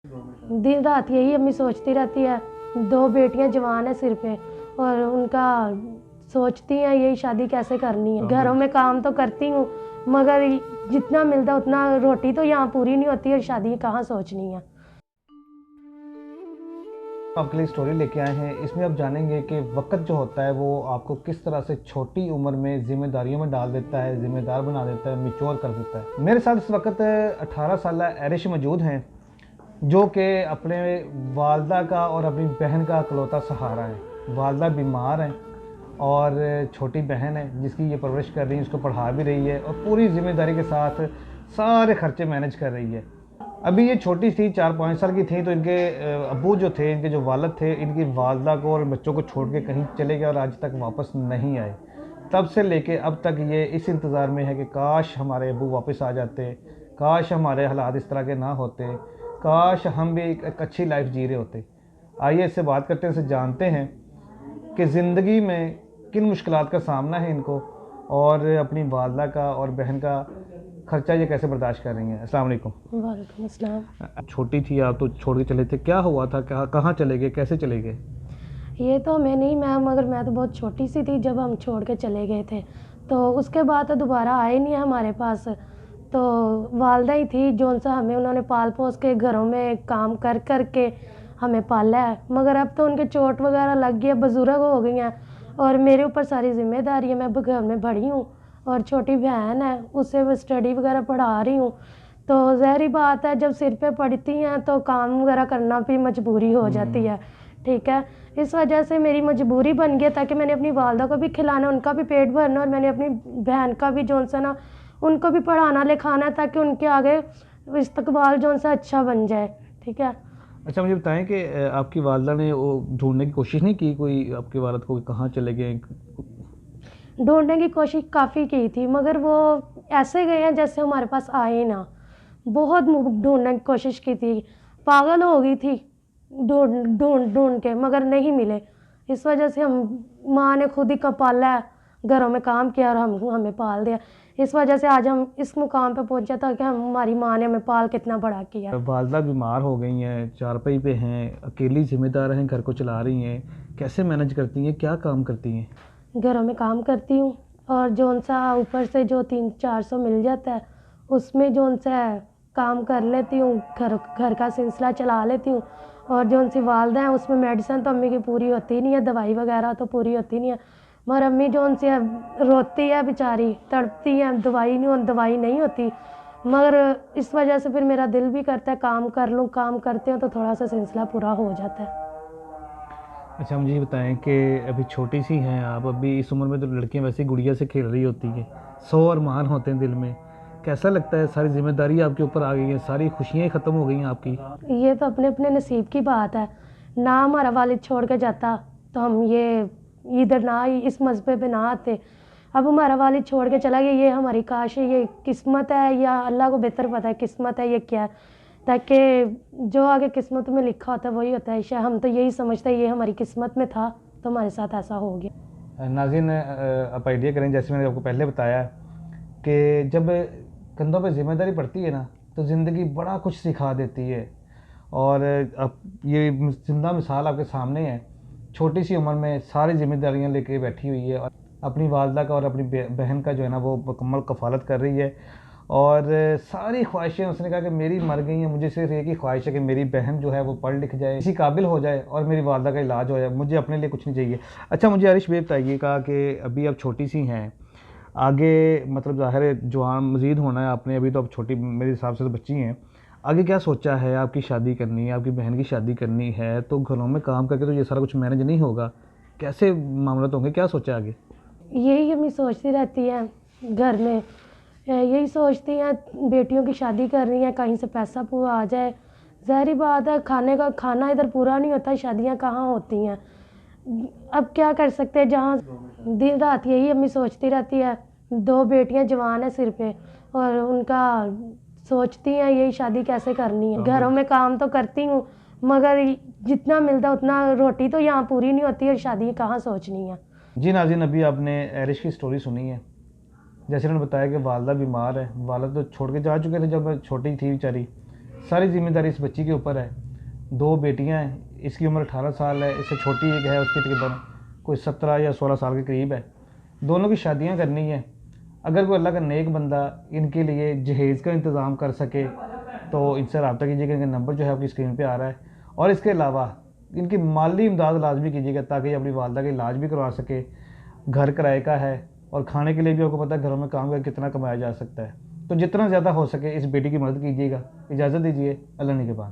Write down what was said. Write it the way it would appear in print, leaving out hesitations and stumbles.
दिन रात यही अम्मी सोचती रहती है। 2 बेटियां जवान है सिर पे और उनका सोचती हैं यही शादी कैसे करनी है। घरों में काम तो करती हूँ मगर जितना मिलता उतना रोटी तो यहाँ पूरी नहीं होती और शादी कहाँ सोचनी है। आपके लिए स्टोरी लेके आए हैं। इसमें आप जानेंगे कि वक्त जो होता है वो आपको किस तरह से छोटी उम्र में जिम्मेदारियों में डाल देता है, जिम्मेदार बना देता है, मैच्योर कर देता है। मेरे साथ इस वक्त 18 साल एरिश मौजूद हैं जो कि अपने वालदा का और अपनी बहन का इकलौता सहारा है। वालदा बीमार हैं और छोटी बहन है जिसकी ये परवरिश कर रही है, उसको पढ़ा भी रही है और पूरी जिम्मेदारी के साथ सारे खर्चे मैनेज कर रही है। अभी ये छोटी थी, 4-5 साल की थी, तो इनके अब्बू जो थे, इनके जो वालिद थे, इनकी वालदा को और बच्चों को छोड़ के कहीं चले गए और आज तक वापस नहीं आए। तब से लेके अब तक ये इस इंतज़ार में है कि काश हमारे अब्बू वापस आ जाते, काश हमारे हालात इस तरह के ना होते, काश हम भी एक अच्छी लाइफ जी रहे होते। आइए इससे बात करते हैं, इससे जानते हैं कि ज़िंदगी में किन मुश्किलात का सामना है इनको और अपनी वालदा का और बहन का खर्चा ये कैसे बर्दाश्त कर रही हैं। अस्सलाम वालेकुम। वालेकुम अस्सलाम। छोटी थी आप तो छोड़ के चले थे, क्या हुआ था, कहाँ चले गए, कैसे चले गए? ये तो हमें नहीं मगर मैं तो बहुत छोटी सी थी जब हम छोड़ के चले गए थे, तो उसके बाद तो दोबारा आए नहीं हमारे पास। तो वालदा ही थी जो सा हमें उन्होंने पाल पोस के घरों में काम कर कर के हमें पाला है। मगर अब तो उनके चोट वगैरह लग गई है, बुजुर्ग हो गई हैं और मेरे ऊपर सारी जिम्मेदारी है। मैं घर में बड़ी हूँ और छोटी बहन है, उसे वो स्टडी वगैरह पढ़ा रही हूँ। तो ज़ाहिर बात है जब सिर पे पड़ती हैं तो काम वगैरह करना भी मजबूरी हो जाती है। ठीक है, इस वजह से मेरी मजबूरी बन गई ताकि मैंने अपनी वालदा को भी खिलाना, उनका भी पेट भरना और मैंने अपनी बहन का भी जो सा ना उनको भी पढ़ाना लिखाना ताकि उनके आगे इस्तकबाल जो सा अच्छा बन जाए। ठीक है। अच्छा मुझे बताएं कि आपकी वालदा ने वो ढूंढने की कोशिश नहीं की कोई आपके वालिद को, कहाँ चले गए? ढूंढने की कोशिश काफ़ी की थी मगर वो ऐसे गए हैं जैसे हमारे पास आए ना। बहुत ढूंढने की कोशिश की थी, पागल हो गई थी ढूंढ ढूंढ ढूंढ के मगर नहीं मिले। इस वजह से हम माँ ने खुद ही पाला है, घरों में काम किया और हमें पाल दिया। इस वजह से आज हम इस मुकाम पे पहुंचे था कि हमारी माँ ने हमें पाल कितना बड़ा किया। वालदा बीमार हो गई हैं, चारपाई पे हैं, अकेली जिम्मेदार हैं, घर को चला रही हैं, कैसे मैनेज करती हैं, क्या काम करती हैं? घरों में काम करती हूँ और जौन सा ऊपर से जो 300-400 मिल जाता है उसमें जौन सा काम कर लेती हूँ, घर का सिलसिला चला लेती हूँ। और जौन सी वालदा है उसमें मेडिसिन तो अम्मी की पूरी होती नहीं है, दवाई वगैरह तो पूरी होती नहीं है। मगर अम्मी जौन सी है रोती है बेचारी, तड़पती है, दवाई नहीं होती। मगर इस वजह से फिर मेरा दिल भी करता है काम कर लूँ, काम करते हैं तो थोड़ा सा सिलसिला पूरा हो जाता है। अच्छा मुझे ये बताएं कि अभी छोटी सी हैं आप, अभी इस उम्र में तो लड़कियां वैसे ही गुड़िया से खेल रही होती हैं, 100 अरमान होते हैं दिल में। कैसा लगता है, सारी जिम्मेदारी आपके ऊपर आ गई है, सारी खुशियाँ ही ख़त्म हो गई हैं आपकी? ये तो अपने अपने नसीब की बात है ना। हमारा वालिद छोड़ के जाता तो हम ये इधर ना इस मज़बे पे ना आते। अब हमारा वालिद छोड़ के चला गया, ये हमारी काश है, ये किस्मत है या अल्लाह को बेहतर पता है किस्मत है ये क्या है। ताकि जो आगे किस्मत में लिखा होता है वही होता है। शायद हम तो यही समझते हैं ये हमारी किस्मत में था तो हमारे साथ ऐसा हो गया। नाज़रीन आप आइडिया करें, जैसे मैंने आपको पहले बताया कि जब कंधों पे जिम्मेदारी पड़ती है ना तो ज़िंदगी बड़ा कुछ सिखा देती है। और अब ये जिंदा मिसाल आपके सामने है, छोटी सी उम्र में सारी जिम्मेदारियां लेके बैठी हुई है और अपनी वालदा का और अपनी बहन का जो है ना वो मुकम्मल कफ़ालत कर रही है। और सारी ख्वाहिशें, उसने कहा कि मेरी मर गई हैं, मुझे सिर्फ एक ही ख्वाहिश है कि मेरी बहन जो है वो पढ़ लिख जाए, इसी काबिल हो जाए और मेरी वालदा का इलाज हो जाए, मुझे अपने लिए कुछ नहीं चाहिए। अच्छा मुझे आरिश भाई बताइएगा कि अभी आप छोटी सी हैं, आगे मतलब ज़ाहिर है जवान मज़ीद होना है आपने, अभी तो आप छोटी मेरे हिसाब से तो बच्ची हैं, आगे क्या सोचा है? आपकी शादी करनी है, आपकी बहन की शादी करनी है, तो घरों में काम करके तो ये सारा कुछ मैनेज नहीं होगा, कैसे मामला होंगे, क्या सोचा आगे? यही अम्मी सोचती रहती है घर में, यही सोचती हैं बेटियों की शादी कर रही हैं कहीं से पैसा पूरा आ जाए। ज़ाहिर बात है खाना इधर पूरा नहीं होता, शादियां कहाँ होती हैं। अब क्या कर सकते हैं, जहाँ दिन रात यही अम्मी सोचती रहती है। 2 बेटियां जवान है सिर पे और उनका सोचती हैं यही शादी कैसे करनी है। घरों में काम तो करती हूँ मगर जितना मिलता उतना रोटी तो यहाँ पूरी नहीं होती और शादी कहाँ सोचनी है। जी नाज़रीन, अभी आपने एरिश की स्टोरी सुनी है। जैसे उन्होंने बताया कि वालदा बीमार है, वालदा तो छोड़ के जा चुके थे जब छोटी थी बेचारी, सारी जिम्मेदारी इस बच्ची के ऊपर है। 2 बेटियां हैं, इसकी उम्र 18 साल है, इससे छोटी एक है, उसकी तकरीबन कोई 17 या 16 साल के करीब है। दोनों की शादियां करनी है। अगर कोई अल्लाह का नेक बंदा इनके लिए जहेज़ का इंतज़ाम कर सके तो इनसे रब्ता कीजिएगा। इनका नंबर जो है आपकी स्क्रीन पे आ रहा है। और इसके अलावा इनकी माली इमदाद लाजमी कीजिएगा ताकि ये अपनी वालदा का इलाज भी करवा सके। घर किराए का है और खाने के लिए भी आपको पता है घरों में काम करके कितना कमाया जा सकता है। तो जितना ज़्यादा हो सके इस बेटी की मदद कीजिएगा। इजाज़त दीजिए, अल्लाह ने के बाद।